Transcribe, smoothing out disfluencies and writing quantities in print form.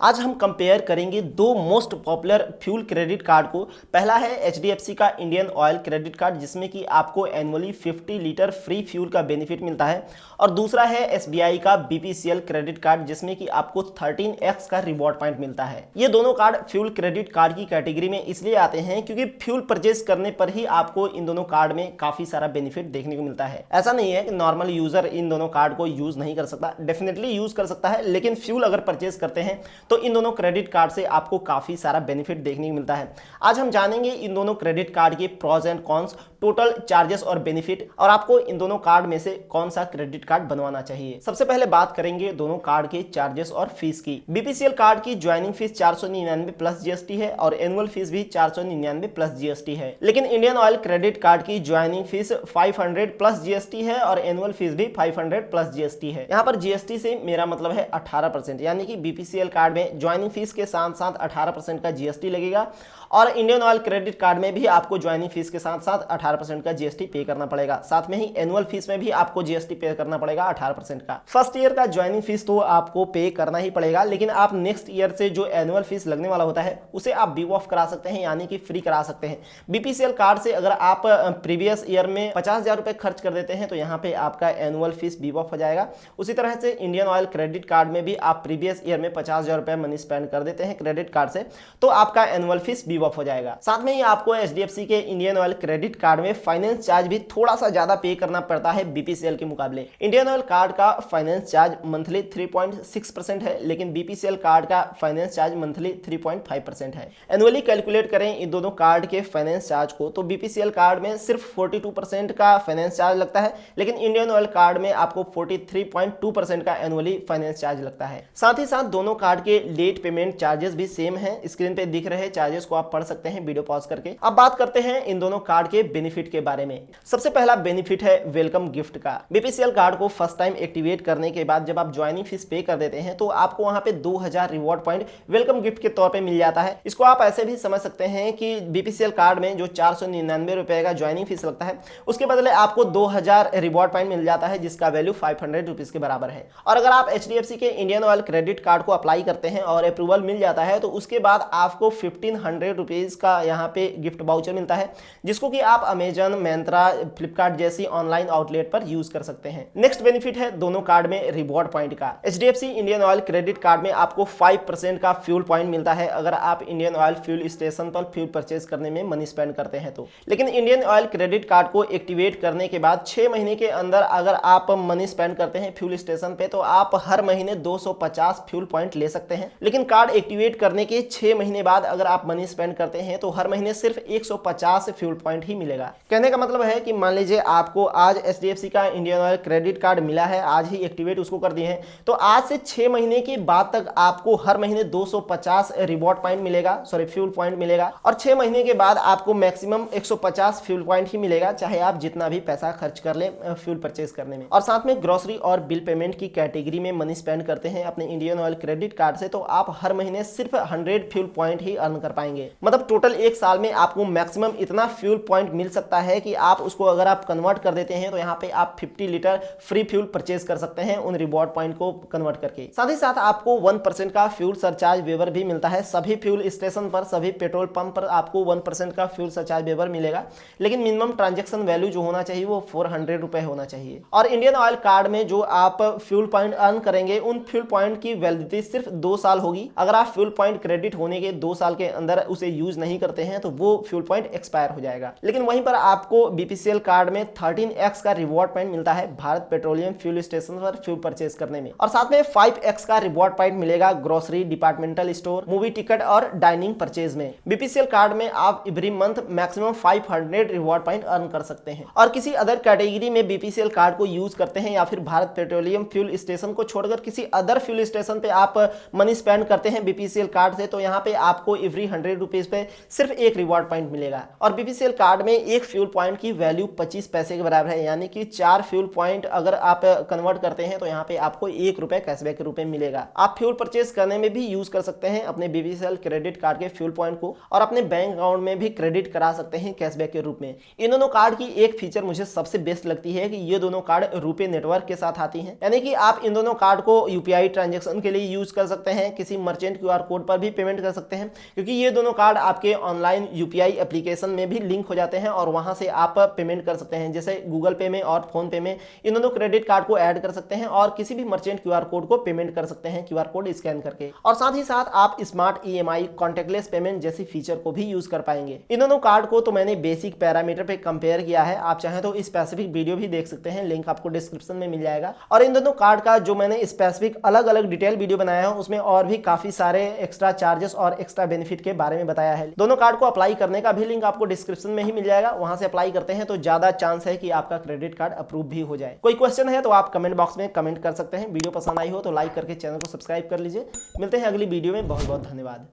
आज हम कंपेयर करेंगे दो most popular fuel credit card को। पहला है एचडीएफसी का इंडियन ऑयल क्रेडिट कार्ड जिसमें कि आपको एनुअली 50 लीटर फ्री फ्यूल का बेनिफिट मिलता है, और दूसरा है एसबीआई का बीपीसीएल क्रेडिट कार्ड जिसमें कि आपको 13x का रिवॉर्ड पॉइंट मिलता है। ये दोनों कार्ड फ्यूल क्रेडिट कार्ड की कैटेगरी में इसलिए आते हैं क्योंकि फ्यूल परचेज करने पर ही आपको इन दोनों कार्ड में काफी सारा बेनिफिट देखने को मिलता है। ऐसा नहीं है कि नॉर्मल यूजर इन दोनों कार्ड को यूज नहीं कर सकता, डेफिनेटली यूज कर सकता है, लेकिन फ्यूल अगर परचेज करते हैं तो इन दोनों क्रेडिट कार्ड से आपको काफी सारा बेनिफिट देखने को मिलता है। आज हम जानेंगे इन दोनों क्रेडिट कार्ड के pros and cons, total charges और बेनिफिट, और आपको इन दोनों कार्ड में से कौन सा क्रेडिट कार्ड बनवाना चाहिए। सबसे पहले बात करेंगे दोनों कार्ड के चार्जेस और फीस की। बीपीसीएल कार्ड की ज्वाइनिंग फीस 499 प्लस जीएसटी है और एनुअल फीस भी 499 प्लस जीएसटी है। लेकिन इंडियन ऑयल क्रेडिट कार्ड की ज्वाइनिंग फीस 500 प्लस जीएसटी है और एनुअल फीस भी 500 प्लस जीएसटी है। यहाँ पर जीएसटी से मेरा मतलब है 18%, यानी कि बीपीसीएल कार्ड में ज्वाइनिंग फीस के साथ साथ 18% का जीएसटी लगेगा, और इंडियन ऑयल क्रेडिट कार्ड में भी आपको ज्वाइनिंग फीस के साथ साथ 18% का जीएसटी पे करना पड़ेगा। साथ में ही एनुअल फीस में भी आपको जीएसटी पे करना पड़ेगा 18% का। फर्स्ट ईयर का ज्वाइनिंग फीस तो आपको पे करना ही पड़ेगा, लेकिन आप नेक्स्ट ईयर से जो एनुअल फीस लगने वाला होता है उसे आप बी ऑफ करा सकते हैं, यानी कि फ्री करा सकते हैं। बीपीसीएल कार्ड से अगर आप प्रीवियस ईयर में 50,000 रुपए खर्च कर देते हैं तो यहाँ पे आपका एनुअल फीस बी ऑफ हो जाएगा। उसी तरह से इंडियन ऑयल क्रेडिट कार्ड में भी आप प्रीवियस ईयर में 50,000 रुपए मनी स्पेंड कर देते हैं क्रेडिट कार्ड से तो आपका एनुअल फीस बी ऑफ हो जाएगा। साथ में ही आपको एचडीएफसी के इंडियन ऑयल क्रेडिट कार्ड में फाइनेंस चार्ज भी थोड़ा सा ज्यादा पे करना पड़ता है बीपीसीएल के मुकाबले। इंडियन ऑयल कार्ड का फाइनेंस चार्ज मंथली 3.6% है, लेकिन बीपीसीएल कार्ड का फाइनेंस चार्ज मंथली 3.5% है। एनुअली कैलकुलेट करें इन दोनों कार्ड के फाइनेंस चार्ज को तो बीपीसीएल कार्ड में सिर्फ 42% का फाइनेंस चार्ज लगता है, लेकिन इंडियन ऑयल कार्ड में आपको 43.2% का एनुअली फाइनेंस चार्ज लगता है। साथ ही साथ दोनों कार्ड के लेट पेमेंट चार्जेस भी सेम है। स्क्रीन पे दिख रहे चार्जेस को आप पढ़ सकते हैं वीडियो पॉज करके। अब बात करते हैं इन दोनों कार्ड के बेनिफिट के बारे में। सबसे पहला बेनिफिट है वेलकम गिफ्ट का। बीपीसीएल कार्ड को फर्स्ट टाइम एक्टिवेट करने के बाद जब आप ज्वाइनिंग फीस पे कर देते हैं तो आपको वहां पे 2000 रिवॉर्ड पॉइंट वेलकम गिफ्ट के तौर पे मिल जाता है। इसको आप ऐसे भी समझ सकते हैं कि बीपीसीएल कार्ड में जो 499 रुपए का ज्वाइनिंग फीस लगता है उसके बदले आपको 2000 रिवॉर्ड पॉइंट मिल जाता है, जिसका वैल्यू 500 रुपीज के बराबर है। और अगर आप एचडीएफसी के इंडियन ऑयल क्रेडिट कार्ड को अप्लाई करते हैं और अप्रूवल मिल जाता है तो उसके बाद आपको 1500 रुपीज का यहाँ पे गिफ्ट वाउचर मिलता है, जिसको कि आप अमेजन, मिंत्रा, फ्लिपकार्ट जैसी ऑनलाइन आउटलेट पर यूज कर सकते हैं। नेक्स्ट बेनिफिट है दोनों कार्ड में रिवॉर्ड पॉइंट का। HDFC Indian oil credit card में आपको 5% का फ्यूल पॉइंट मिलता है अगर आप इंडियन ऑयल फ्यूल स्टेशन पर फ्यूल परचेज करने में मनी स्पेंड करते हैं तो। लेकिन इंडियन ऑयल क्रेडिट कार्ड को एक्टिवेट करने के बाद 6 महीने के अंदर अगर आप मनी स्पेंड करते हैं फ्यूल स्टेशन पे तो आप हर महीने 250 फ्यूल पॉइंट ले सकते हैं। लेकिन कार्ड एक्टिवेट करने के 6 महीने बाद अगर आप मनी स्पेंड करते हैं तो हर महीने सिर्फ 150 फ्यूल पॉइंट ही मिलेगा। कहने का मतलब है कि मान लीजिए आपको आज एचडीएफसी का इंडियन ऑयल क्रेडिट कार्ड मिला है, आज ही एक्टिवेट उसको कर दिए हैं, तो आज से 6 महीने के बाद तक आपको हर महीने 250 रिवॉर्ड पॉइंट मिलेगा, सॉरी फ्यूल पॉइंट मिलेगा, और 6 महीने के बाद आपको मैक्सिमम 150 फ्यूल पॉइंट ही मिलेगा, चाहे आप जितना भी पैसा खर्च कर ले फ्यूल परचेज करने में। और साथ में ग्रोसरी और बिल पेमेंट की कैटेगरी में मनी स्पेंड करते हैं अपने इंडियन ऑयल क्रेडिट कार्ड से तो आप हर महीने सिर्फ 100 फ्यूल पॉइंट ही अर्न कर पाएंगे। मतलब टोटल एक साल में आपको मैक्सिमम इतना फ्यूल पॉइंट मिल सकता है कि आप उसको अगर आप कन्वर्ट कर देते हैं तो यहाँ पे आप 50 लीटर फ्री फ्यूल परचेज कर सकते हैं उन रिवॉर्ड पॉइंट को कन्वर्ट करके। साथ ही साथ आपको 1% का फ्यूल सरचार्ज वेवर भी मिलता है। सभी फ्यूल स्टेशन पर, सभी पेट्रोल पंप पर आपको 1% का फ्यूल सरचार्ज वेवर मिलेगा, लेकिन मिनिमम ट्रांजेक्शन वैल्यू जो होना चाहिए वो 400 रुपए होना चाहिए। और इंडियन ऑयल कार्ड में जो आप फ्यूल पॉइंट अर्न करेंगे उन फ्यूल पॉइंट की वैलिडिटी सिर्फ 2 साल होगी। अगर आप फ्यूल पॉइंट क्रेडिट होने के 2 साल के अंदर उसे यूज नहीं करते हैं तो वो फ्यूल पॉइंट एक्सपायर हो जाएगा। लेकिन वहीं पर आपको बीपीसीएल कार्ड में 13x का रिवॉर्ड पॉइंट मिलता है भारत पेट्रोलियम फ्यूल स्टेशन पर फ्यूल परचेज करने में, और साथ में 5x का रिवॉर्ड पॉइंट मिलेगा grocery, departmental store, movie ticket और डाइनिंग परचेज में। बीपीसीएल कार्ड में आप every month maximum 500 reward point earn कर सकते हैं। और किसी अदर कैटेगरी में बीपीसीएल कार्ड को यूज करते हैं या फिर भारत पेट्रोलियम फ्यूल स्टेशन को छोड़कर किसी अदर फ्यूल स्टेशन पे आप मनी स्पेंड करते हैं बीपीसीएल कार्ड से तो यहाँ पे आपको एवरी 100 रुपीज पे सिर्फ एक रिवॉर्ड पॉइंट मिलेगा। और बीपीसीएल कार्ड में एक फ्यूल पॉइंट की वैल्यू 25 पैसे के बराबर है, यानी कि 4 फ्यूल पॉइंट अगर आप कन्वर्ट करते हैं तो यहाँ पे आपको 1 रुपए कैशबैक के रूप में मिलेगा। आप फ्यूल परचेज करने में भी यूज कर सकते हैं अपने बीपीसीएल क्रेडिट कार्ड के फ्यूल पॉइंट को, और अपने बैंक अकाउंट में भी क्रेडिट करा सकते हैं कैशबैक के रूप में। इन दोनों कार्ड की एक फीचर मुझे सबसे बेस्ट लगती है कि ये दोनों कार्ड रुपे नेटवर्क के साथ आती है, यानी कि आप इन दोनों कार्ड को यूपीआई ट्रांजेक्शन के लिए यूज कर सकते सकते हैं, किसी मर्चेंट क्यूआर कोड पर भी पेमेंट कर सकते हैं, क्योंकि ये दोनों कार्ड आपके ऑनलाइन यूपीआई एप्लीकेशन में भी लिंक हो जाते हैं और वहां से आप पेमेंट कर सकते हैं। जैसे गूगल पे में और फोन पे में इन दोनों क्रेडिट कार्ड को ऐड कर सकते हैं और किसी भी मर्चेंट क्यूआर कोड को पेमेंट कर सकते हैं क्यूआर कोड स्कैन करके। और साथ ही साथ आप स्मार्ट ईएमआई, कॉन्टेक्टलेस पेमेंट जैसी फीचर को भी यूज कर पाएंगे। इन दोनों कार्ड को तो मैंने बेसिक पैरामीटर पे कंपेयर किया है, आप चाहें तो स्पेसिफिक वीडियो भी देख सकते हैं, लिंक आपको डिस्क्रिप्शन में मिल जाएगा। और इन दोनों कार्ड का जो मैंने स्पेसिफिक अलग अलग डिटेल वीडियो बनाया है उसमें और भी काफी सारे एक्स्ट्रा चार्जेस और एक्स्ट्रा बेनिफिट के बारे में बताया है। दोनों कार्ड को अप्लाई करने का भी लिंक आपको डिस्क्रिप्शन में ही मिल जाएगा, वहां से अप्लाई करते हैं तो ज्यादा चांस है कि आपका क्रेडिट कार्ड अप्रूव भी हो जाए। कोई क्वेश्चन है तो आप कमेंट बॉक्स में कमेंट कर सकते हैं। वीडियो पसंद आई हो तो लाइक करके चैनल को सब्सक्राइब कर लीजिए। मिलते हैं अगली वीडियो में, बहुत बहुत धन्यवाद।